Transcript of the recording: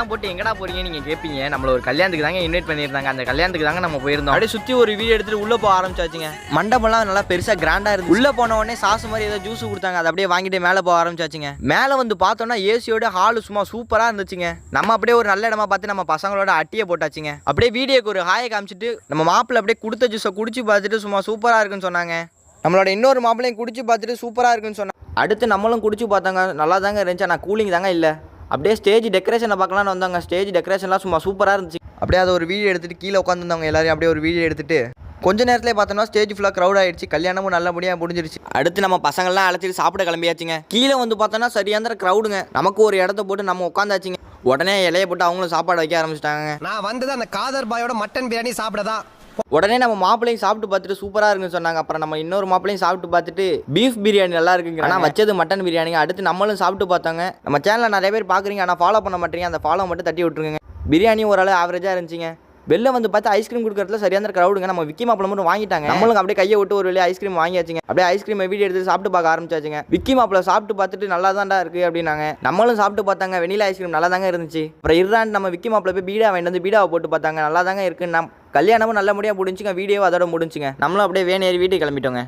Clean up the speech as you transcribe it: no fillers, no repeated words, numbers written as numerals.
எல்லாம் போட்டு எங்கடா போறீங்க நீங்க கேட்பீங்க. நம்மள ஒரு கல்யாணத்துக்கு தாங்க இன்வைட் பண்ணியிருந்தாங்க. அந்த கல்யாணத்துக்கு தாங்க நம்ம போயிருந்தோம். அப்படியே சுற்றி ஒரு வீடியோ எடுத்துட்டு உள்ளே போக ஆரம்பிச்சாச்சுங்க. மண்டபம்லாம் நல்லா பெருசாக கிராண்டாக இருந்து உள்ளே போன உடனே சாசு மாதிரி ஏதோ ஜூஸ் கொடுத்தாங்க. அதை அப்படியே வாங்கிட்டு மேலே போக ஆரம்பிச்சாச்சுங்க. மேலே வந்து பார்த்தோம்னா ஏசியோட ஹாலு சும்மா சூப்பராக இருந்துச்சுங்க. நம்ம அப்படியே ஒரு நல்ல இடமா பார்த்து நம்ம பசங்களோட அட்டியை போட்டாச்சுங்க. அப்படியே வீடியோக்கு ஒரு ஹாயை காமிச்சிட்டு நம்ம மாப்பிள்ளை அப்படியே கொடுத்த ஜூஸை குடிச்சு பார்த்துட்டு சும்மா சூப்பராக இருக்குன்னு சொன்னாங்க. நம்மளோட இன்னொரு மாப்பிள்ளையும் குடிச்சு பார்த்துட்டு சூப்பராக இருக்குன்னு சொன்னாங்க. அடுத்து நம்மளும் குடிச்சு பார்த்தாங்க. நல்லா தாங்க இருந்துச்சு. ஆனால் கூலிங் தாங்க இல்லை. அப்படியே ஸ்டேஜ் டெக்கரேஷனை பார்க்கலான்னு வந்தாங்க. ஸ்டேஜ் டெக்கரேஷன்லாம் சும்மா சூப்பராக இருந்துச்சு. அப்படியே அதை ஒரு வீடியோ எடுத்துகிட்டு கீழே உட்காந்துருந்தாங்க எல்லாரையும். அப்படியே ஒரு வீடியோ எடுத்துகிட்டு கொஞ்ச நேரத்திலே பார்த்தோம்னா ஸ்டேஜ் ஃபுல்லாக க்ரௌட் ஆகிடுச்சு. கல்யாணமும் நல்லபடியாக முடிஞ்சிருச்சு. அடுத்து நம்ம பசங்கள்லாம் அழைச்சிட்டு சாப்பிட கிளம்பியாச்சுங்க. கீழே வந்து பார்த்தோன்னா சரியான க்ரௌடுங்க. நமக்கு ஒரு இடத்த போட்டு நம்ம உட்காந்தாச்சுங்க. உடனே இலையை போட்டு அவங்களும் சாப்பாடு வைக்க ஆரம்பிச்சிட்டாங்க. நான் வந்தது அந்த காதர் பாயோட மட்டன் பிரியாணி சாப்பிடதான். உடனே நம்ம மாப்பிள்ளையும் சாப்பிட்டு பார்த்துட்டு சூப்பராக இருக்குன்னு சொன்னாங்க. அப்புறம் நம்ம இன்னொரு மாப்பிள்ளையும் சாப்பிட்டு பார்த்துட்டு பீஃப் பிரியாணி நல்லா இருக்குங்க. ஆனால் வச்சது மட்டன் பிரியாணிங்க. அடுத்து நம்மளும் சாப்பிட்டு பார்த்தாங்க. நம்ம சேனலில் நிறைய பேர் பார்க்குறீங்க, ஆனால் ஃபாலோ பண்ண மாட்டீங்க. அந்த ஃபாலோ மட்டும் தட்டி விட்டுருங்க. பிரியாணி ஓரளவு ஆவரேஜாக இருந்துச்சுங்க. வெளில வந்து பார்த்து ஐஸ்கிரீம் கொடுக்கறதுல சரியான க்ரௌடுங்க. நம்ம விக்கி மாப்பிளை மட்டும் வாங்கிட்டாங்க. நம்மளுக்கு அப்படியே கையை விட்டு ஒரு வெளியே ஐஸ்கிரீம் வாங்கியாச்சுங்க. அப்படியே ஐஸ்கிரீம் வீடியோ எடுத்து சாப்பிட்டு பார்க்க ஆரம்பிச்சாச்சுங்க. விக்கி மாப்பிளை சாப்பிட்டு பார்த்துட்டு நல்லா தான்டா இருக்குது அப்படின்னாங்க. நம்மளும் சாப்பிட்டு பார்த்தாங்க. வெனிலா ஐஸ்கிரீம் நல்லா தாங்க இருந்துச்சு. அப்புறம் இருறான்னு நம்ம விக்கி மாப்பிளை போய் பீடா வாங்கிட்டு வந்து பீடாவை போட்டு பார்த்தாங்க. நல்லா தாங்க இருக்குன்னு கல்யாணமும் நல்லபடியாக முடிஞ்சுங்க. வீடியோ அதோட முடிஞ்சுங்க. நம்மளும் அப்படியே வேன் ஏறி வீட்டுக்கு கிளம்பிட்டோங்க.